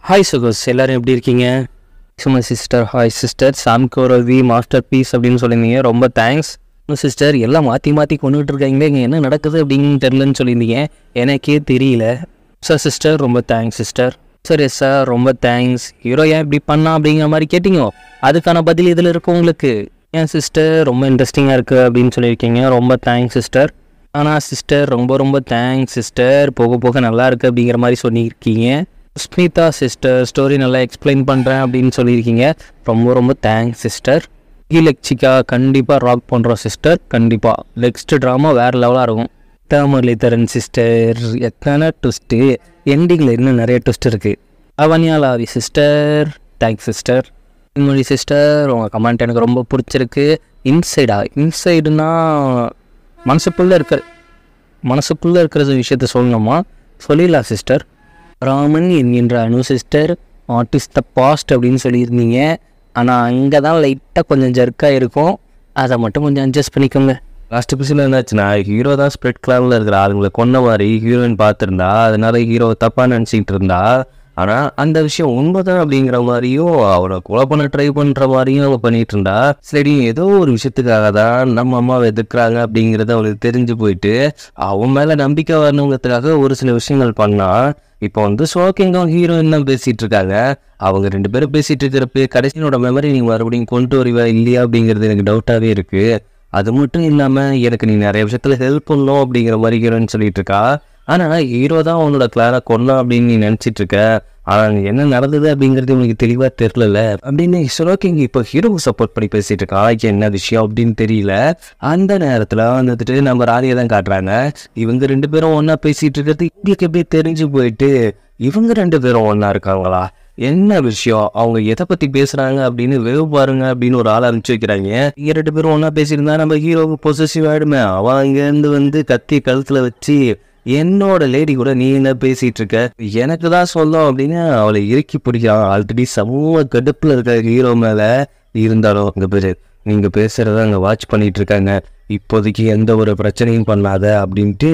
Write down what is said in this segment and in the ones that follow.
Hi சுகோஸ், எல்லோரும் எப்படி இருக்கீங்க? சும்மா சிஸ்டர், ஹாய் சிஸ்டர், சாம்கோரவி மாஸ்டர் பீஸ் அப்படின்னு சொல்லியிருந்தீங்க. ரொம்ப தேங்க்ஸ் சிஸ்டர். எல்லாம் மாற்றி மாற்றி கொண்டுகிட்டு இருக்காங்களே, இங்கே என்ன நடக்குது அப்படின்னு தெரிலன்னு சொல்லியிருந்தீங்க. எனக்கே தெரியல சார். சிஸ்டர் ரொம்ப தேங்க்ஸ் சிஸ்டர். சரி சார், ரொம்ப தேங்க்ஸ். ஹீரோ ஏன் இப்படி பண்ணா அப்படிங்கிற மாதிரி கேட்டிங்க. அதுக்கான பதில் இதில் இருக்கு உங்களுக்கு. ஏன் சிஸ்டர் ரொம்ப இன்ட்ரெஸ்டிங்காக இருக்குது அப்படின்னு சொல்லியிருக்கீங்க. ரொம்ப தேங்க்ஸ் சிஸ்டர். ஆனால் சிஸ்டர் ரொம்ப ரொம்ப தேங்க்ஸ் சிஸ்டர். போக போக நல்லா இருக்குது அப்படிங்கிற மாதிரி சொல்லியிருக்கீங்க. ஸ்மிதா சிஸ்டர், ஸ்டோரி நல்லா எக்ஸ்பிளைன் பண்ணுறேன் அப்படின்னு சொல்லியிருக்கீங்க. ரொம்ப ரொம்ப தேங்க்ஸ் சிஸ்டர். லெக்சிகா, கண்டிப்பாக ராக் பண்ணுறோம் சிஸ்டர். கண்டிப்பாக நெக்ஸ்ட் ட்ராமா வேறு லெவலாக இருக்கும். முரளிதரன் சிஸ்டர், எத்தனை ட்விஸ்ட்டு, எண்டிங்கில் இன்னும் நிறைய ட்விஸ்ட் இருக்குது. அவனியாலாவி சிஸ்டர், தேங்க்ஸ் சிஸ்டர். மொழி சிஸ்டர், உங்கள் கமெண்ட் எனக்கு ரொம்ப பிடிச்சிருக்கு. இன்சைடுனா மனசுக்குள்ளே இருக்கிற விஷயத்த சொல்லணுமா? சொல்லிடலாம் சிஸ்டர். ராமன் என்கின்ற Anu sister, what is the fast அப்படின்னு சொல்லியிருந்தீங்க. ஆனால் அங்கே தான் லைட்டாக கொஞ்சம் ஜர்க்காக இருக்கும். அதை மட்டும் கொஞ்சம் அட்ஜஸ்ட் பண்ணிக்கோங்க. லாஸ்ட் எபிசோடில் என்னாச்சுன்னா, ஹீரோ தான் ஸ்ப்ரெட் கிளானில் இருக்கிற ஆளுங்களை கொன்ன மாதிரி ஹீரோயின் பார்த்துருந்தா, அதனால ஹீரோவை தப்பாக நினச்சிக்கிட்டு இருந்தா. ஆனால் அந்த விஷயம் உண்மைதான் அப்படிங்கிற மாதிரியும் அவரை கொலை பண்ண ட்ரை பண்ணுற மாதிரியும் அவள் பண்ணிகிட்டு இருந்தா. சரி, ஏதோ ஒரு விஷயத்துக்காக தான் நம்ம அம்மாவை எதிர்க்கிறாங்க அப்படிங்கிறத அவளுக்கு தெரிஞ்சு போயிட்டு அவன் மேலே நம்பிக்கை வரணுங்கிறதுக்காக ஒரு சில விஷயங்கள் பண்ணா. இப்போ ஷோக்கிங்கும் ஹீரோயின் தான் பேசிகிட்டு இருக்காங்க. அவங்க ரெண்டு பேரும் பேசிகிட்டு இருக்கிறப்ப கடைசியோட மெமரி நீ மறுபடியும் கொண்டு வருவா இல்லையா அப்படிங்கிறது எனக்கு டவுட்டாகவே இருக்குது. அது மட்டும் இல்லாமல் எனக்கு நீ நிறைய விஷயத்தில் ஹெல்ப் பண்ணணும் அப்படிங்கிற மாதிரி ஹீரோயின் சொல்லிட்டு இருக்கா. ஆனால் ஹீரோ தான் அவனோட கிளாரை கொல்லணும் அப்படின்னு நீ நினச்சிட்டு இருக்க. ஆனால் என்ன நடந்தது அப்படிங்கிறது உனக்கு தெளிவாக தெரில அப்படின்னு ஷோக்கிங் இப்போ ஹீரோவை சப்போர்ட் பண்ணி பேசிகிட்டு இருக்கான். என்ன விஷயம் அப்படின்னு தெரியல. அந்த நேரத்தில் வந்துட்டு நம்ம ராணியை தான் காட்டுறாங்க. இவங்க ரெண்டு பேரும் ஒன்றா பேசிகிட்டு இருக்கிறது இவங்களுக்கு எப்படி தெரிஞ்சு போயிட்டு இவங்க ரெண்டு பேரும் ஒன்றா இருக்காங்களா, என்ன விஷயம், அவங்க எதை பற்றி பேசுகிறாங்க அப்படின்னு வேவு பாருங்க அப்படின்னு ஒரு ஆள் அனுப்பிச்சு வைக்கிறாங்க. இங்கே ரெண்டு பேரும் ஒன்றா பேசியிருந்தா நம்ம ஹீரோவுக்கு பொசசிவ் ஆகிடுமே. அவன் அங்கேருந்து கத்தி கழுத்தில் வச்சு என்னோட லேடி கூட நீ என்ன பேசிகிட்டு இருக்க, எனக்கு தான் சொல்லும் அப்படின்னு அவளை இறுக்கி பிடிக்கிறான். ஆல்ரெடி சமூக கடுப்பில் இருக்க ஹீரோ மேலே. இருந்தாலும் அங்கே பேர் நீங்கள் பேசுகிறத அங்கே வாட்ச் பண்ணிகிட்டு இருக்காங்க. இப்போதைக்கு எந்த ஒரு பிரச்சனையும் பண்ணாத அப்படின்ட்டு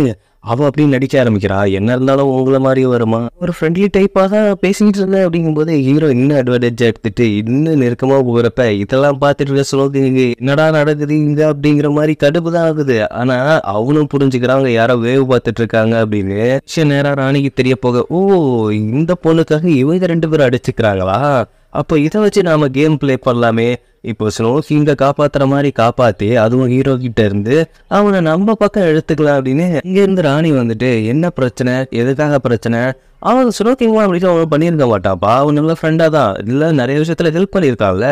அவள் அப்படின்னு நடிக்க ஆரம்பிக்கிறா. என்ன இருந்தாலும் உங்களை மாதிரி வருமா, ஒரு ஃப்ரெண்ட்லி டைப்பாக தான் பேசிக்கிட்டு இருந்தேன் அப்படிங்கும்போது ஹீரோ இன்னும் அட்வான்டேஜ் எடுத்துட்டு இன்னும் நெருக்கமாக போகிறப்ப இதெல்லாம் பார்த்துட்டு இருக்க சொல்லுங்க என்னடா நடக்குது இங்கே அப்படிங்கிற மாதிரி கடுப்பு தான் ஆகுது. ஆனால் அவனும் புரிஞ்சுக்கிறாங்க யாரோ வேவு பார்த்துட்டு இருக்காங்க அப்படின்னு. நேராக ராணிக்கு தெரிய போக, ஓ இந்த பொண்ணுக்காக இவங்க ரெண்டு பேரும் அடிச்சுக்கிறாங்களா, அப்போ இதை வச்சு நாம கேம் பிளே பண்ணலாமே. இப்போ ஸ்னோக்கிங்க காப்பாத்துற மாதிரி காப்பாத்தி அதுவும் ஹீரோ கிட்ட இருந்து அவனை நம்ம பக்கம் எடுத்துக்கலாம் அப்படின்னு இங்க இருந்து ராணி வந்துட்டு என்ன பிரச்சனை, எதுக்காக பிரச்சனை, அவன் ஸ்னோக்கிங் அப்படின்னு அவன் பண்ணியிருக்க மாட்டான்ப்பா. அவன் நல்ல ஃப்ரெண்டா தான் இல்லை, நிறைய விஷயத்துல ஹெல்ப் பண்ணியிருக்காங்கல்ல.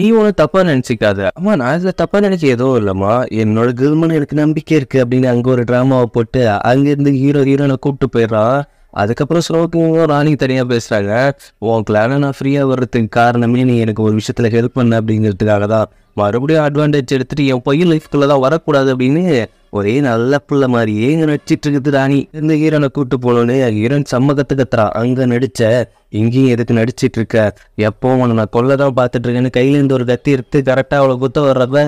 நீ ஒன்றும் தப்பா நினைச்சிக்காத. ஆமா, நான் இதுல தப்பா நினைச்ச எதுவும் இல்லம்மா, என்னோட கேர்ள்மன் எனக்கு நம்பிக்கை இருக்கு அப்படின்னு அங்க ஒரு டிராமாவை போட்டு அங்கிருந்து ஹீரோனை கூப்பிட்டு போயிடுறான். அதுக்கப்புறம் ஸ்னோக்கிங்கும் ராணி தனியாக பேசுகிறாங்க. உன் கிளானை நான் ஃப்ரீயாக வர்றதுக்கு காரணமே நீ எனக்கு ஒரு விஷயத்தில் ஹெல்ப் பண்ண அப்படிங்கிறதுக்காக தான். மறுபடியும் அட்வான்டேஜ் எடுத்துகிட்டு என் பையன் லைஃப்குள்ளே தான் வரக்கூடாது அப்படின்னு ஒரே நல்ல பிள்ளை மாதிரியே நடிச்சிட்டு இருக்குது ராணி. இந்த ஹீரோனை கூப்பிட்டு போகணுன்னு ஹீரோயின் சம்மகத்து கத்துறா. அங்கே நடிச்ச இங்கேயும் எதுக்கு நடிச்சிட்டு இருக்க, எப்போ உன்னை நான் கொல்ல தான் பார்த்துட்டு இருக்கேன்னு கையிலேருந்து ஒரு கத்தி எடுத்து கரெக்டாக அவளை குத்த வர்றப்ப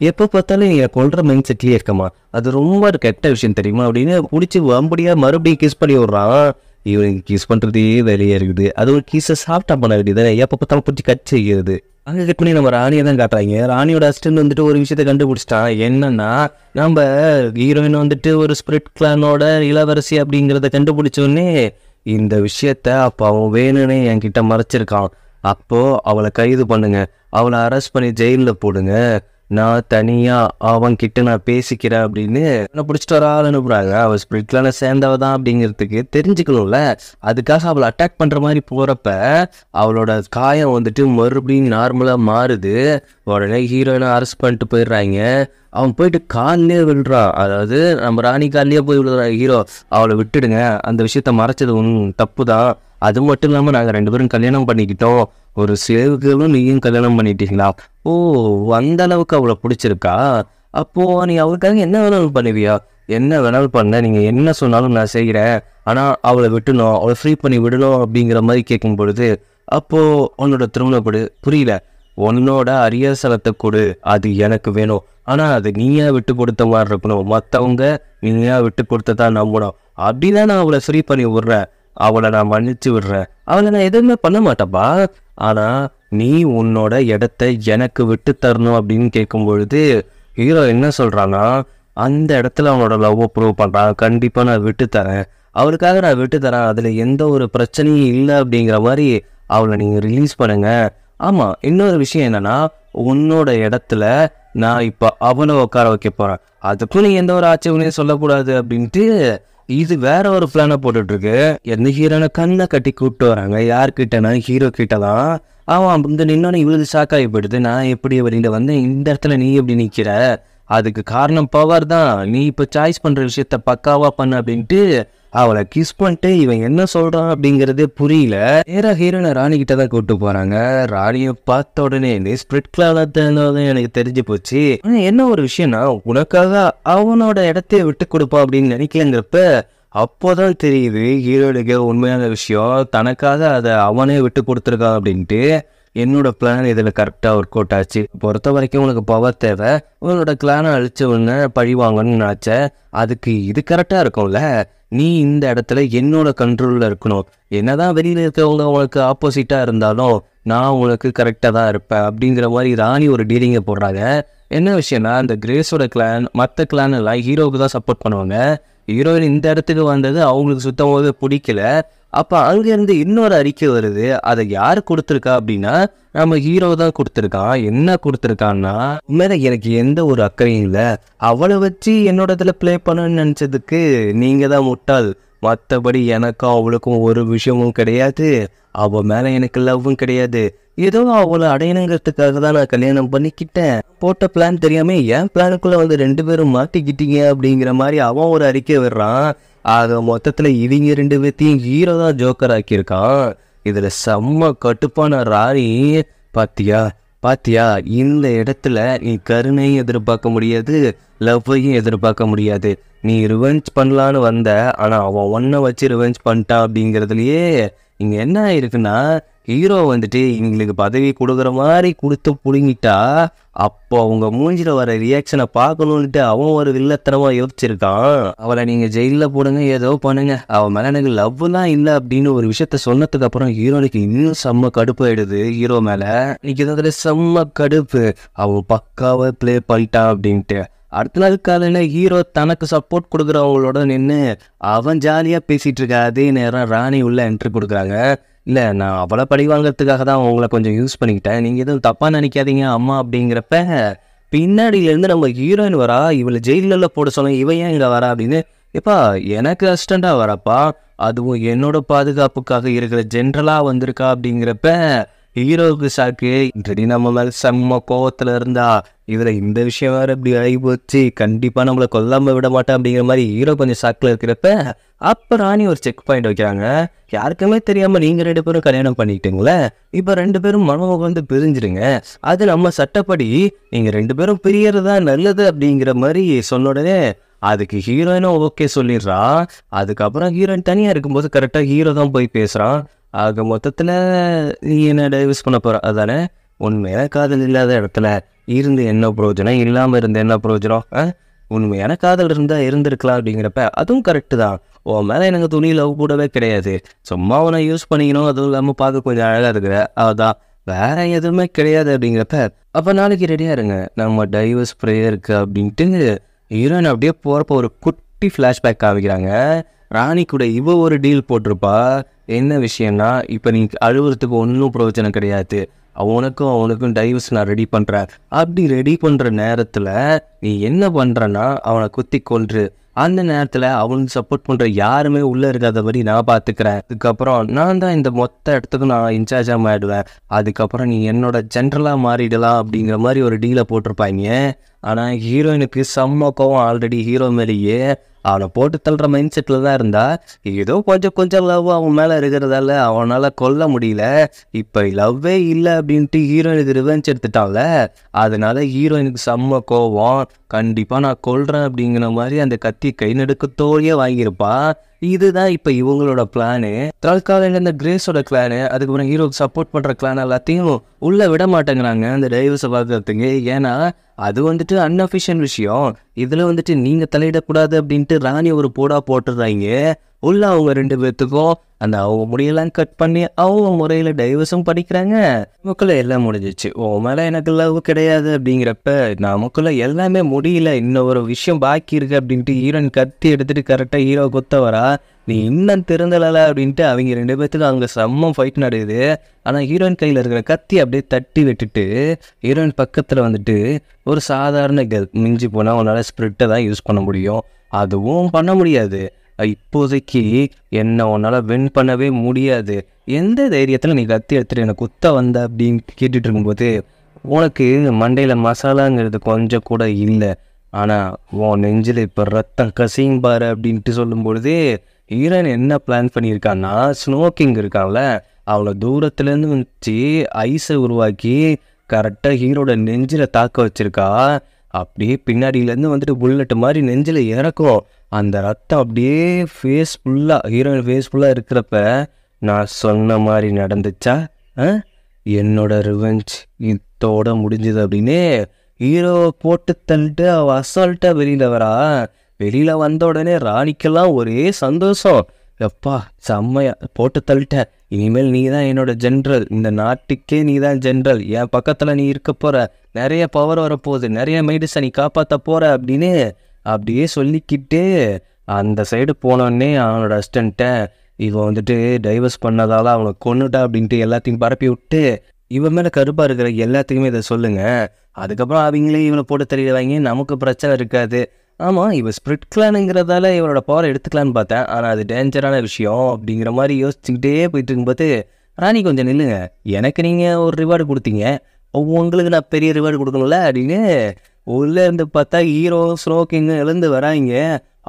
எப்போ பார்த்தாலும் நீ கொல்ற மைண்ட் செட்லேயே இருக்கமா, அது ரொம்ப கெட்ட விஷயம் தெரியுமா அப்படின்னு பிடிச்சி வம்படியாக மறுபடியும் கிஸ் பண்ணி விட்றான். இவனுக்கு கிஸ் பண்ணுறதே வேலையாக இருக்குது. அது ஒரு கிஸை சாஃப்டாக பண்ண வேண்டியது, எப்போ பார்த்தாலும் பிடிச்சி கட் செய்கிறது. அங்கே கட் பண்ணி நம்ம ராணியை தான் காட்டுறாங்க. ராணியோட அசிஸ்டன்ட் வந்துட்டு ஒரு விஷயத்தை கண்டுபிடிச்சிட்டான். என்னன்னா, நம்ம ஹீரோயின் வந்துட்டு ஒரு ஸ்பிரிட் கிளானோட இளவரசி அப்படிங்கிறத கண்டுபிடிச்சோடனே இந்த விஷயத்த அப்போ அவன் வேணும்னே என்கிட்ட மறைச்சிருக்கான். அப்போது அவளை கைது பண்ணுங்க, அவளை அரெஸ்ட் பண்ணி ஜெயிலில் போடுங்க, நான் தனியாக அவன்கிட்ட நான் பேசிக்கிறேன் அப்படின்னு என்னை பிடிச்சிட்டு வர ஆள் அனுப்புகிறாங்க. அவள் ஸ்பிரிட்லான சேர்ந்தவ தான் அப்படிங்கிறதுக்கு தெரிஞ்சுக்கணும்ல. அதுக்காக அவளை அட்டாக் பண்ணுற மாதிரி போகிறப்ப அவளோட காயம் வந்துட்டு மறுபடியும் நார்மலாக மாறுது. உடனே ஹீரோயினை அரெஸ்ட் பண்ணிட்டு போயிடுறாங்க. அவன் போயிட்டு காலிலே விழுறான். அதாவது நம்ம ராணி காலிலே போய் விழுறான் ஹீரோ. அவளை விட்டுடுங்க, அந்த விஷயத்த மறைச்சது தப்பு தான். அது மட்டும் இல்லாமல் நாங்கள் ரெண்டு பேரும் கல்யாணம் பண்ணிக்கிட்டோம், ஒரு சேவுகளும் நீயும் கல்யாணம் பண்ணிட்டீங்களா, ஓ அந்த அளவுக்கு அவளை பிடிச்சிருக்கா, அப்போது நீ அவளுக்காக என்ன வேணாலும் பண்ணுவியா, என்ன வேணாலும் பண்ண, நீங்கள் என்ன சொன்னாலும் நான் செய்கிறேன், ஆனால் அவளை விட்டுணும், அவளை ஃப்ரீ பண்ணி விடணும் அப்படிங்கிற மாதிரி கேட்கும் பொழுது, அப்போது உன்னோட திருமணப்படு புரியல, உன்னோட அரியாசலத்தை கொடு, அது எனக்கு வேணும், ஆனால் அது நீயா விட்டு கொடுத்த மாதிரி இருக்கணும், மற்றவங்க நீயா விட்டு கொடுத்ததான் நம்பணும், அப்படிதான் நான் அவளை ஃப்ரீ பண்ணி விட்றேன். அவளை நான் மன்னிச்சு விடுறேன், அவளை நான் எதுவுமே பண்ண மாட்டேப்பா. ஆனால் நீ உன்னோட இடத்த எனக்கு விட்டு தரணும் அப்படின்னு கேட்கும் பொழுது ஹீரோ என்ன சொல்கிறான்னா, அந்த இடத்துல அவனோட லவ்வை ப்ரூவ் பண்ணுறான். கண்டிப்பாக நான் விட்டு தரேன், அவளுக்காக நான் விட்டு தரேன், அதில் எந்த ஒரு பிரச்சனையும் இல்லை அப்படிங்கிற மாதிரி அவளை நீங்கள் ரிலீஸ் பண்ணுங்க. ஆமாம், இன்னொரு விஷயம் என்னென்னா, உன்னோட இடத்துல நான் இப்போ அவனை உட்கார வைக்க போகிறேன், அதுக்கும் நீ எந்த ஒரு ஆட்சேபனையும் சொல்லக்கூடாது அப்படின்ட்டு இது வேற ஒரு பிளானை போட்டுட்ருக்கு. எந்த ஹீரோனை கண்ணை கட்டி கூப்பிட்டு வராங்க. யார்கிட்டனா ஹீரோ கிட்ட தான். அவன் வந்து நின்னோன்னு இவளுக்கு ஷாக் ஆகி போயிடுது. நான் எப்படி வெளியில் வந்தேன், இந்த இடத்துல நீ எப்படி நிற்கிற, அதுக்கு காரணம் பவர் தான், நீ இப்போ சாய்ஸ் பண்ணுற விஷயத்த பக்காவாக பண்ண அப்படின்ட்டு அவளை கிஸ் பண்ணிட்டு இவன் என்ன சொல்கிறான் அப்படிங்கிறதே புரியல. நேராக ஹீரோனை ராணி கிட்ட தான் கூப்பிட்டு போகிறாங்க. ராணியை பார்த்த உடனே நீ ஸ்பிரிட் கிளான் எனக்கு தெரிஞ்சு போச்சு. ஆனால் என்ன ஒரு விஷயம்னா, உனக்காக அவனோட இடத்தைய விட்டு கொடுப்பான் அப்படின்னு நினைக்கலங்கிறப்ப அப்போதான் தெரியுது ஹீரோனுக்கு உண்மையான விஷயம். தனக்காக அதை அவனே விட்டு கொடுத்துருக்கான் அப்படின்ட்டு. என்னோட பிளான் இதில் கரெக்டாக ஒர்க் அவுட் ஆச்சு. பொறுத்த வரைக்கும் உனக்கு பவர் தேவை, உன்னோட கிளானை அழிச்ச உடனே பழி வாங்கணும்னு நினச்சேன், அதுக்கு இது கரெக்டாக இருக்கும்ல. நீ இந்த இடத்துல என்னோட கண்ட்ரோலில் இருக்கணும். என்னதான் வெளியில் இருக்கவங்க உனக்கு ஆப்போசிட்டாக இருந்தாலும் நான் உனக்கு கரெக்டாக தான் இருப்பேன் அப்படிங்கிற மாதிரி ராணி ஒரு டீலிங்கை போடுறாங்க. என்ன விஷயம்னா, அந்த கிரேஸோட கிளான் மற்ற கிளான் எல்லாம் ஹீரோவுக்கு தான் சப்போர்ட் பண்ணுவாங்க. ஹீரோயின் இந்த இடத்துக்கு வந்தது அவங்களுக்கு சுத்தமாக பிடிக்கல. அப்போ அங்கேருந்து இன்னொரு அறிக்கை வருது. அதை யார் கொடுத்துருக்கா அப்படின்னா நம்ம ஹீரோ தான் கொடுத்துருக்கான். என்ன கொடுத்துருக்கான்னா, உண்மையில எனக்கு எந்த ஒரு அக்கறையும் இல்லை, அவளை வச்சு என்னோட இதில் ப்ளே பண்ணணும்னு நினச்சதுக்கு நீங்கள் தான் முட்டாள், மற்றபடி எனக்கும் அவளுக்கும் ஒரு விஷயமும் கிடையாது, அவள் மேலே எனக்கு லவ்வும் கிடையாது, ஏதோ அவளை அடையணுங்கிறதுக்காக தான் நான் கல்யாணம் பண்ணிக்கிட்டேன், போட்ட பிளான் தெரியாமல் என் பிளானுக்குள்ளே வந்து 2 பேரும் மாட்டிக்கிட்டீங்க அப்படிங்கிற மாதிரி அவன் ஒரு அறிக்கை விடுறான். ஆக மொத்தத்தில் இவங்க 2 பேர்த்தையும் ஹீரோ தான் ஜோக்கர் ஆக்கியிருக்கான். இதில் செம்ம கட்டுப்பான ராணி. பாத்தியா பாத்தியா, இந்த இடத்துல நீ கருணையும் எதிர்பார்க்க முடியாது, லவ்வையும் எதிர்பார்க்க முடியாது. நீ ரிவெஞ்ச் பண்ணலான்னு வந்த, ஆனால் அவன் ஒன்றை வச்சு ரிவெஞ்ச் பண்ணிட்டான் அப்படிங்கிறதுலையே இங்கே என்ன இருக்குன்னா, ஹீரோ வந்துட்டு எங்களுக்கு பதவி கொடுக்குற மாதிரி கொடுத்து புடுங்கிட்டா அப்போ அவங்க மூஞ்சில வர ரியாக்ஷனை பார்க்கணுன்ட்டு அவன் ஒரு வில்லத்தனமாக யோசிச்சிருக்கான். அவளை நீங்கள் ஜெயிலில் போடுங்க, ஏதோ பண்ணுங்க, அவன் மேலே எனக்கு லவ்லாம் இல்லை அப்படின்னு ஒரு விஷயத்த சொன்னதுக்கு அப்புறம் ஹீரோனுக்கு இன்னும் செம்ம கடுப்பு ஆயிடுது. ஹீரோ மேலே இன்னைக்கு இதில் செம்ம கடுப்பு, அவன் பக்காவை ப்ளே பண்ணிட்டான் அப்படின்ட்டு. அடுத்த நாள் காலையில் ஹீரோ தனக்கு சப்போர்ட் கொடுக்குறவங்களோட நின்று அவன் ஜாலியாக பேசிகிட்டு இருக்க அதே நேரம் ராணி உள்ள என்ட்ரி கொடுக்குறாங்க. இல்லை, நான் அவளை பழி வாங்கிறதுக்காக தான் அவங்கள கொஞ்சம் யூஸ் பண்ணிக்கிட்டேன், நீங்கள் எதுவும் தப்பாக நினைக்காதீங்க அம்மா அப்படிங்கிறப்ப பின்னாடியிலேருந்து நம்ம ஹீரோயின் வரா. இவளை ஜெயிலில் போட சொல்ல, இவன் ஏன் இங்கே வரா அப்படின்னு. எப்பா எனக்கு அசிஸ்டண்டாக வரப்பா, அதுவும் என்னோட பாதுகாப்புக்காக இருக்கிற ஜென்ரலாக வந்திருக்கா அப்படிங்கிறப்ப ஹீரோவுக்கு ஷாக்கு. இன்றைடி நம்ம மேலே செம்ம கோவத்தில் இருந்தா இதில் இந்த விஷயம் வேறு இப்படி ஆகி போச்சு, கண்டிப்பாக நம்மளை கொல்லாமல் விட மாட்டேன் அப்படிங்கிற மாதிரி ஹீரோ கொஞ்சம் ஷாக்கில் இருக்கிறப்ப அப்போ ராணி ஒரு செக் பாயிண்ட் வைக்கிறாங்க. யாருக்குமே தெரியாமல் நீங்கள் 2 பேரும் கல்யாணம் பண்ணிக்கிட்டீங்களே, இப்போ 2 பேரும் மனமுக வந்து பிரிஞ்சிடுங்க, அது நம்ம சட்டப்படி நீங்கள் 2 பேரும் பிரியறது தான் நல்லது அப்படிங்கிற மாதிரி சொன்ன உடனே அதுக்கு ஹீரோயினும் ஓகே சொல்லிடுறா. அதுக்கப்புறம் ஹீரோயின் தனியாக இருக்கும்போது கரெக்டாக ஹீரோ தான் போய் பேசுகிறான். ஆக மொத்தத்தில் நீ என்ன டைவர்ஸ் பண்ண போகிற, அதானே உண்மையான காதல் இல்லாத இடத்துல இருந்து என்ன பிரயோஜனம், இல்லாமல் இருந்த என்ன பிரயோஜனம், உண்மையான காதல் இருந்தால் இருந்திருக்கலாம் அப்படிங்கிறப்ப அதுவும் கரெக்டு தான். உன் மேலே எனக்கு துணி லவ் கூடவே கிடையாது, சும்மா உன்னை யூஸ் பண்ணிக்கணும், அதுவும் இல்லாமல் பார்க்க கொஞ்சம் அழகாக இருக்கிற, அதுதான், வேற எதுவுமே கிடையாது அப்படிங்கிறப்ப அப்போ நாளைக்கு ரெடியாக இருங்க நம்ம டைவர்ஸ் ப்ரேயருக்கு அப்படின்ட்டு ஹீரோயின் அப்படியே போகிறப்ப ஒரு குட்டி ஃப்ளாஷ்பேக் காமிக்கிறாங்க. ராணி கூட இவ ஒரு டீல் போட்டிருப்பா. என்ன விஷயம்னா, இப்போ நீ அழுவுறதுக்கு ஒன்றும் பிரயோஜனம் கிடையாது, அவனுக்கும் டைவர்ஸ் நான் ரெடி பண்ணுறேன். அப்படி ரெடி பண்ணுற நேரத்தில் நீ என்ன பண்ணுறன்னா அவனை குத்தி கொன்று, அந்த நேரத்தில் அவனுக்கு சப்போர்ட் பண்ணுற யாருமே உள்ளே இருக்காதபடி நான் பார்த்துக்கிறேன். அதுக்கப்புறம் நான் தான் இந்த மொத்த இடத்துக்கும் நான் இன்சார்ஜாக மாறிடுவேன். அதுக்கப்புறம் நீ என்னோட ஜென்ரலாக மாறிடலாம் அப்படிங்கிற மாதிரி ஒரு டீலை போட்டிருப்பாங்க. ஆனால் ஹீரோயினுக்கு செம்ம கோவம் ஆல்ரெடி ஹீரோ மேலேயே. அவனை போட்டு தள்ளுற மைண்ட் செட்டில் தான் இருந்தா. ஏதோ கொஞ்சம் லவ் அவன் மேலே இருக்கிறதால அவனால் கொல்ல முடியல. இப்போ லவ்வே இல்லை அப்படின்ட்டு ஹீரோயினுக்கு ரிவெஞ்ச் எடுத்துட்டான்ல, அதனால ஹீரோயினுக்கு செம்ம கோவம். கண்டிப்பாக நான் கொல்றேன் அப்படிங்கிற மாதிரி அந்த கத்தி கை நடுக்கத்தோடையே வாங்கியிருப்பா. இதுதான் இப்போ இவங்களோட பிளானு. தற்காலையில் இந்த கிரேஸோட கிளானு, அதுக்கப்புறம் ஹீரோக்கு சப்போர்ட் பண்ணுற கிளான் எல்லாத்தையும் உள்ளே விட மாட்டேங்கிறாங்க அந்த டைவர்ஸை பார்க்கறதுக்கு. ஏன்னா அது வந்துட்டு அன்அஃபிஷியல் விஷயம், இதில் வந்துட்டு நீங்கள் தலையிடக்கூடாது அப்படின்ட்டு ராணி ஒரு போடா போட்டுடுறாங்க. உள்ள அவங்க 2 பேர்த்துக்கும் அந்த அவங்க முடியெல்லாம் கட் பண்ணி அவங்க முறையில் டைவர்ஸும் படிக்கிறாங்க. நமக்குள்ள எல்லாம் முடிஞ்சிச்சு. உன் மேலே எனக்கு லவ் கிடையாது அப்படிங்கிறப்ப நமக்குள்ள எல்லாமே முடியல, இன்னும் ஒரு விஷயம் பாக்கி இருக்கு அப்படின்ட்டு ஹீரோயின் கத்தி எடுத்துட்டு கரெக்டாக ஹீரோ குத்த வரா. நீ இன்னும் திருந்தலை அப்படின்ட்டு அவங்க 2 பேர்த்துக்கும் அங்கே செம்ம ஃபைட் நடக்குது. ஆனால் ஹீரோயின் கையில் இருக்கிற கத்தி அப்படியே தட்டி விட்டுட்டு ஹீரோயின் பக்கத்தில் வந்துட்டு ஒரு சாதாரண கேர்ள், மிஞ்சி போனால் உன்னால் ஸ்பிரிட்டை தான் யூஸ் பண்ண முடியும், அதுவும் பண்ண முடியாது, இப்போதைக்கு என்ன உன்னால் வின் பண்ணவே முடியாது, எந்த தைரியத்தில் நீ கத்தி எடுத்துட்டு எனக்கு குத்த வந்த அப்படின்னு கேட்டுட்டு இருக்கும்போது உனக்கு மண்டையில் மசாலாங்கிறது கொஞ்சம் கூட இல்லை, ஆனால் உன் நெஞ்சில் இப்போ ரத்தம் கசியும் பாரு அப்படின்ட்டு சொல்லும்பொழுது ஹீரோயின் என்ன பிளான் பண்ணியிருக்கான்னா, ஸ்னோக்கிங் இருக்கான்ல அவளை தூரத்துலேருந்து வச்சு ஐஸை உருவாக்கி கரெக்டாக ஹீரோட நெஞ்சில் தாக்க வச்சிருக்கா. அப்படியே பின்னாடியிலேருந்து வந்துட்டு புல்லட்டு மாதிரி நெஞ்சில் இறக்கும். அந்த ரத்தம் அப்படியே ஃபேஸ் ஃபுல்லாக ஹீரோயின் ஃபேஸ் ஃபுல்லாக இருக்கிறப்ப நான் சொன்ன மாதிரி நடந்துச்சா, என்னோட ரிவெஞ்ச் இதோட முடிஞ்சுது அப்படின்னு ஹீரோவை போட்டு தள்ளிட்டு அவள் அசால்ட்டாக வெளியில் வரா. வெளியில் வந்த உடனே ராணிக்கெல்லாம் ஒரே சந்தோஷம். எப்பா செம்மையா போட்டு தள்ளிட்ட, இனிமேல் நீ தான் என்னோட ஜென்ரல், இந்த நாட்டுக்கே நீ தான் ஜென்ரல், என் பக்கத்தில் நீ இருக்க போகிற, நிறைய பவர் வரப்போகுது, நிறைய மைடிஸை நீ காப்பாற்ற போகிற அப்படின்னு அப்படியே சொல்லிக்கிட்டு அந்த சைடு போனோடனே அவனோட அசிஸ்டண்ட்டை இவன் வந்துட்டு டைவர்ஸ் பண்ணதால் அவனை கொன்னுட்டா அப்படின்ட்டு எல்லாத்தையும் பரப்பி விட்டு இவன் மேலே கருப்பாக இருக்கிற எல்லாத்துக்குமே இதை சொல்லுங்கள், அதுக்கப்புறம் அவங்களே இவனை போட்டு தெரியவாங்க, நமக்கு பிரச்சனை இருக்காது. ஆமாம், இவன் ஸ்பிரிட் கிளானுங்கிறதால இவனோட பவர் எடுத்துக்கலான்னு பார்த்தேன், ஆனால் அது டேஞ்சரான விஷயம் அப்படிங்கிற மாதிரி யோசிச்சுக்கிட்டே போயிட்டு இருக்கும்போது ராணி கொஞ்சம் நில்லுங்க, எனக்கு நீங்கள் ஒரு ரிவார்டு கொடுத்தீங்க, உங்களுக்கு நான் பெரிய ரிவார்டு கொடுக்கணும்ல அப்படின்னு உள்ளே இருந்து பார்த்தா ஹீரோ ஸ்னோக்கிங்கும் எழுந்து வராங்க.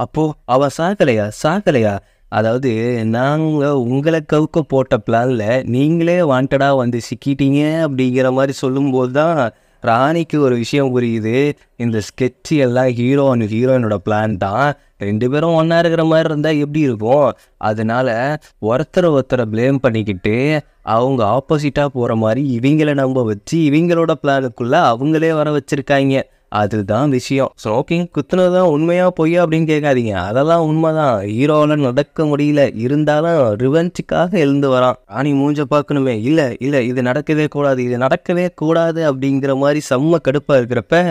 அப்போது அவன் சாக்கலையா, அதாவது நாங்கள் உங்களை கவுக்க போட்ட பிளானில் நீங்களே வாண்டடாக வந்து சிக்கிட்டீங்க அப்படிங்கிற மாதிரி சொல்லும்போது தான் ராணிக்கு ஒரு விஷயம் புரியுது, இந்த ஸ்கெட்சு எல்லாம் ஹீரோயினோட பிளான் தான், 2 பேரும் ஒன்றா இருக்கிற மாதிரி இருந்தால் எப்படி இருக்கும், அதனால ஒருத்தரை ப்ளேம் பண்ணிக்கிட்டு அவங்க ஆப்போசிட்டாக போகிற மாதிரி இவங்கள நம்ப வச்சு இவங்களோட பிளானுக்குள்ளே அவங்களே வர வச்சுருக்காங்க. அதுதான் விஷயம். ஸ்னோக்கிங் குத்துனது தான் உண்மையாக பொய்யா அப்படின்னு கேட்காதீங்க, அதெல்லாம் உண்மை தான், ஹீரோவில் நடக்க முடியல, இருந்தாலும் ரிவெஞ்சுக்காக எழுந்து வரான். ராணி மூஞ்ச பார்க்கணுமே, இல்லை இது நடக்கவே கூடாது அப்படிங்கிற மாதிரி செம்ம கடுப்பாக இருக்கிறப்ப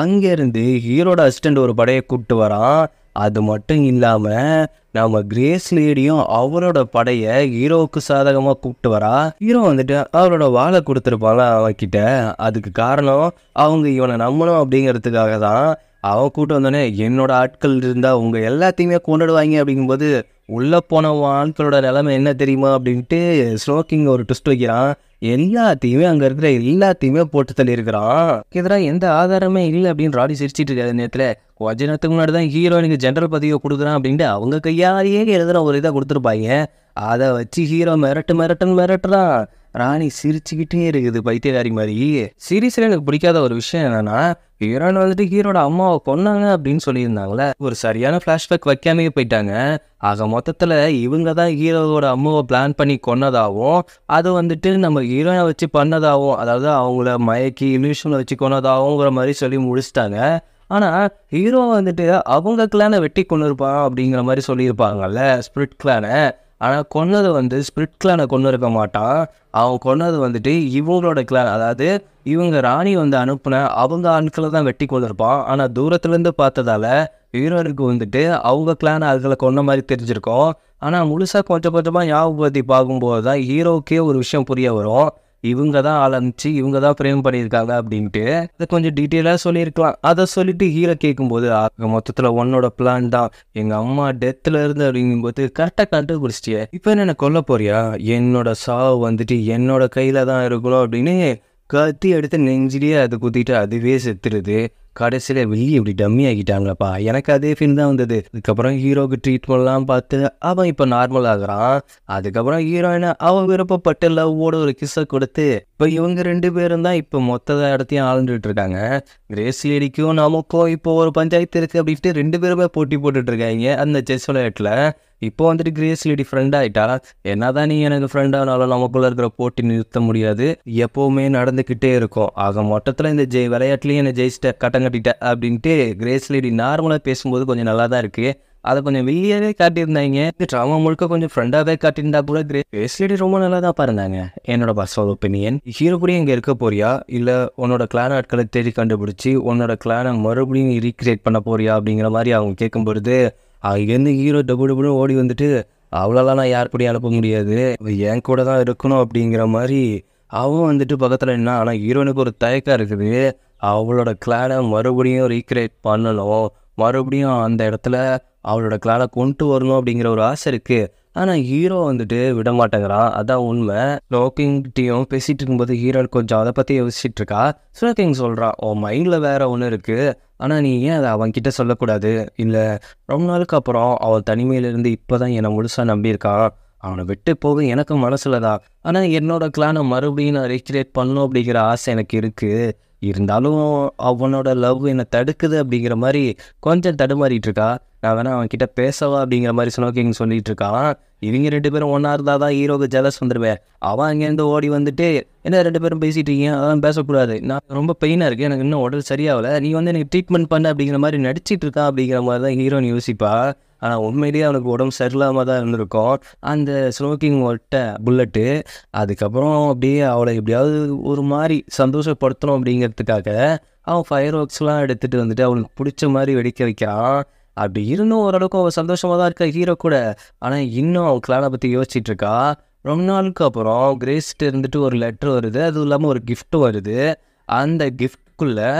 அங்கேருந்து ஹீரோட அசிஸ்டண்ட் ஒரு படையை கூப்பிட்டு வரான். அது மட்டும் இல்லாமல் நம்ம கிரேஸ் லேடியும் அவரோட படையை ஹீரோவுக்கு சாதகமாக கூப்பிட்டு வரா. ஹீரோ வந்துட்டு அவரோட வாழை கொடுத்துருப்பாங்க அவன்கிட்ட, அதுக்கு காரணம் அவங்க இவனை நம்பணும் அப்படிங்கிறதுக்காக தான். அவன் கூப்பிட்டு வந்தோடனே என்னோட ஆட்கள் இருந்தால் அவங்க எல்லாத்தையுமே கொண்டுடுவாங்க அப்படிங்கும்போது உள்ளே போன ஆட்களோட நிலைமை என்ன தெரியுமா அப்படின்ட்டு ஸ்னோக்கிங் ஒரு ட்விஸ்ட் வைக்கிறான். எல்லாத்தையுமே அங்கே இருக்கிற எல்லாத்தையுமே போட்டு தள்ளியிருக்கிறான். எதிராக எந்த ஆதாரமே இல்லை அப்படின்னு ராணி சிரிச்சிட்டு இருக்காது நேரத்தில். கொஞ்ச நேரத்துக்கு முன்னாடி தான் ஹீரோயினுக்கு ஜென்ரல் பதவியை கொடுக்குறான் அப்படின்ட்டு அவங்க கையாலேயே எழுதுன ஒரு இதை கொடுத்துருப்பாங்க. அதை வச்சு ஹீரோ மிரட்டுறான். ராணி சிரிச்சுக்கிட்டே இருக்குது பைத்தியகாரி மாதிரி. சீரியஸில் எனக்கு பிடிக்காத ஒரு விஷயம் என்னன்னா, ஹீரோயின் வந்துட்டு ஹீரோட அம்மாவை கொன்னாங்க அப்படின்னு சொல்லியிருந்தாங்களே, ஒரு சரியான ஃப்ளாஷ்பேக் வைக்காமே போயிட்டாங்க. ஆக மொத்தத்தில் இவங்க தான் ஹீரோவோட அம்மாவை பிளான் பண்ணி கொன்னதாகவும் அது வந்துட்டு நம்ம ஹீரோயினை வச்சு பண்ணதாகவும், அதாவது அவங்கள மயக்கி இல்யூஷனை வச்சு கொன்னதாகவுங்கிற மாதிரி சொல்லி முடிச்சிட்டாங்க. ஆனால் ஹீரோ வந்துட்டு அவங்க கிளானை வெட்டி கொண்டு இருப்பான் அப்படிங்கிற மாதிரி சொல்லியிருப்பாங்கல்ல, ஸ்பிரிட் கிளானை. ஆனால் கொன்னது வந்து ஸ்பிரிட் கிளானை கொண்டு இருக்க மாட்டான், அவன் கொன்னது வந்துட்டு இவங்களோட கிளான், அதாவது இவங்க ராணி வந்து அனுப்புன அவங்க ஆட்களை தான் வெட்டி கொண்டு இருப்பான். ஆனால் தூரத்துலேருந்து பார்த்ததால ஹீரோனுக்கு வந்துட்டு அவங்க கிளான் அதுகளை கொன்ன மாதிரி தெரிஞ்சிருக்கும். ஆனால் முழுசாக கொஞ்சம் கொஞ்சமாக ஞாபகப்படுத்தி பார்க்கும்போது தான் ஹீரோவுக்கே ஒரு விஷயம் புரிய வரும், இவங்க தான் ஆரம்பிச்சு இவங்க தான் ஃப்ரேம் பண்ணியிருக்காங்க அப்படின்ட்டு. அதை கொஞ்சம் டீட்டெயிலாக சொல்லியிருக்கலாம். அதை சொல்லிட்டு ஹீரோ கேட்கும்போது மொத்தத்தில் உன்னோட பிளான் தான் எங்கள் அம்மா டெத்தில் இருந்து அப்படிங்கும்போது கரெக்டாக கண்டுபிடிச்சிட்டிய, இப்போ என்ன கொல்ல போறியா, என்னோட சாவு வந்துட்டு என்னோட கையில் தான் இருக்கணும் அப்படின்னு கத்தி எடுத்து நெஞ்சிலேயே அது குத்திட்டு அதுவே செத்துருது. கடைசியில் வெளியே இப்படி டம்மி ஆகிட்டாங்களப்பா, எனக்கு அதே ஃபீல் தான் வந்தது. அதுக்கப்புறம் ஹீரோக்கு ட்ரீட்மெண்ட்லாம் பார்த்து அவன் இப்போ நார்மல் ஆகுறான். அதுக்கப்புறம் ஹீரோயினை அவன் விருப்பப்பட்ட லவ்வோட ஒரு கிஸ்ஸை கொடுத்து இப்போ இவங்க 2 பேரும் தான் இப்போ மொத்த இடத்தையும் ஆளுந்துட்டு இருக்காங்க. கிரேஸ் லேடிக்கும் நமக்கும் இப்போ ஒரு பஞ்சாயத்து இருக்குது அப்படின்ட்டு 2 பேருமே போட்டி போட்டுட்டு இருக்காங்க அந்த செஸ் விளையாட்டில். இப்போ வந்துட்டு கிரேஸ் லேடி ஃப்ரெண்ட் ஆகிட்டா. என்னதான் நீ எனக்கு ஃப்ரெண்டானாலும் நமக்குள்ளே இருக்கிற போட்டி நிறுத்த முடியாது, எப்போவுமே நடந்துக்கிட்டே இருக்கும். ஆக மொத்தத்தில் இந்த விளையாட்டுலேயும் என்னை ஜெயிச்சிட்ட கட்டம் கட்டிட்ட அப்படின்ட்டு கிரேஸ் லேடி நார்மலாக பேசும்போது கொஞ்சம் நல்லா தான் இருக்குது. அதை கொஞ்சம் வெளியவே காட்டியிருந்தாங்க. இந்த ட்ராமா முழுக்க கொஞ்சம் ஃப்ரெண்டாகவே காட்டியிருந்தா கூட கிரேட். பேசிட்டு ரொம்ப நல்லா தான் பாருந்தாங்க. என்னோட பர்சனல் ஒப்பீனியன். ஹீரோ கூட இங்கே இருக்க போறியா, இல்லை உன்னோட கிளான் ஆட்களை தேடி கண்டுபிடிச்சி உன்னோட கிளானை மறுபடியும் ரீக்ரியேட் பண்ண போறியா அப்படிங்கிற மாதிரி அவங்க கேட்கும்பொழுது அங்கேருந்து ஹீரோ டபுள்னு ஓடி வந்துட்டு, அவ்வளோலாம் நான் யார் கூடயும் அனுப்ப முடியாது, என் கூட தான் இருக்கணும் அப்படிங்கிற மாதிரி அவன் வந்துட்டு பக்கத்தில் என்ன. ஆனால் ஹீரோனுக்கு ஒரு தயக்கம் இருக்குது. அவளோட கிளானை மறுபடியும் ரீக்ரியேட் பண்ணணும், மறுபடியும் அந்த இடத்துல அவளோட கிளானை கொண்டு வரணும் அப்படிங்கிற ஒரு ஆசை இருக்குது. ஆனால் ஹீரோ வந்துட்டு விட மாட்டேங்கிறான். அதான் உண்மை. ஸ்னோக்கிங்கிட்டையும் பேசிகிட்டு இருக்கும்போது ஹீரோ கொஞ்சம் அதை பற்றி யோசிச்சுட்டு இருக்கா. ஸ்னோக்கிங் சொல்கிறான், உன் மைண்டில் வேறு ஒன்று இருக்குது, ஆனால் நீ ஏன் அதை அவன்கிட்ட சொல்லக்கூடாது? இல்லை, ரொம்ப நாளுக்கு அப்புறம் அவன் தனிமையிலேருந்து இப்போ தான் என்னை முழுசாக நம்பியிருக்கான், அவனை விட்டு போக எனக்கு மனசில் தான். ஆனால் என்னோட கிளானை மறுபடியும் நான் ரீக்ரியேட் பண்ணணும் அப்படிங்கிற ஆசை எனக்கு இருக்குது. இருந்தாலும் அவனோட லவ் என்னை தடுக்குது அப்படிங்கிற மாதிரி கொஞ்சம் தடுமாறிட்டு இருக்கா. நான் வேணா அவன்கிட்ட பேசவா அப்படிங்கிற மாதிரி ஸ்னோக்கிங் சொல்லிட்டு இருக்கான். இவங்க 2 பேரும் ஒன்றா இருந்தால் தான் ஹீரோக்கு ஜெலஸ் வந்துடுவேன். அவன் அங்கேருந்து ஓடி வந்துட்டு, என்ன 2 பேரும் பேசிகிட்டு இருக்கீங்க, அதான் பேசக்கூடாது, நான் ரொம்ப பெயினாக இருக்குது, எனக்கு இன்னும் உடல் சரியாகலை, நீ வந்து எனக்கு ட்ரீட்மெண்ட் பண்ண அப்படிங்கிற மாதிரி நடிச்சிட்டு இருக்கான் அப்படிங்கிற மாதிரி தான் ஹீரோன்னு யோசிப்பா. ஆனால் உண்மையிலேயே அவனுக்கு உடம்பு சரியில்லாமல் தான் இருந்திருக்கும் அந்த ஸ்மோக்கிங் ஒட்ட புல்லட்டு. அதுக்கப்புறம் அப்படியே அவளை எப்படியாவது ஒரு மாதிரி சந்தோஷப்படுத்தணும் அப்படிங்கிறதுக்காக அவன் ஃபயர் ஒர்க்ஸ்லாம் எடுத்துகிட்டு வந்துட்டு அவனுக்கு பிடிச்ச மாதிரி வெடிக்க வைக்கிறான். அப்படி இருந்தும் ஓரளவுக்கு அவள் சந்தோஷமாக தான் இருக்கா ஹீரோ கூட. ஆனால் இன்னும் அவன் கிளானை பற்றி யோசிச்சுட்டு இருக்கா. ரொம்ப நாளுக்கு அப்புறம் கிரேஸ்ட்டு இருந்துட்டு ஒரு லெட்ரு வருது, அதுவும் இல்லாமல் ஒரு கிஃப்ட்டும் வருது. அந்த கிஃப்ட்குள்ளே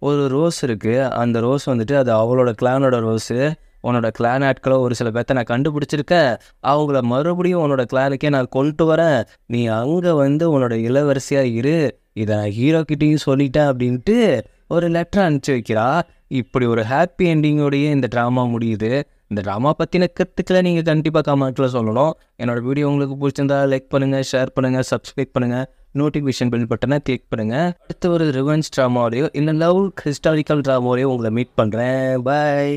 ஒரு ரோஸ் இருக்குது. அந்த ரோஸ் வந்துட்டு அது அவளோட கிளானோட ரோஸு. உன்னோட கிளான் ஆட்களோ ஒரு சில பேர்த்த நான் கண்டுபிடிச்சிருக்கேன், அவங்கள மறுபடியும் உன்னோட கிளானுக்கே நான் கொண்டு வரேன், நீ அங்கே வந்து உன்னோட இளவரசியாக இரு, இதை நான் ஹீரோக்கிட்டையும் சொல்லிட்டேன் அப்படின்ட்டு ஒரு லெட்டர் அனுப்பிச்சி வைக்கிறா. இப்படி ஒரு ஹாப்பி என்டிங்கோடையே இந்த ட்ராமா முடியுது. இந்த ட்ராமா பற்றின கருத்துக்களை நீங்கள் கண்டிப்பாக கமெண்ட்டில் சொல்லணும். என்னோடய வீடியோ உங்களுக்கு பிடிச்சிருந்தா லைக் பண்ணுங்கள், ஷேர் பண்ணுங்கள், சப்ஸ்கிரைப் பண்ணுங்கள், நோட்டிஃபிகேஷன் பெல் பட்டனை கிளிக் பண்ணுங்கள். அடுத்த ஒரு ரிவெஞ்ச் ட்ராமாவோடையோ இல்லை லவ் ஹிஸ்டாரிக்கல் ட்ராமாவோடையோ உங்களை மீட் பண்ணுறேன். பாய்.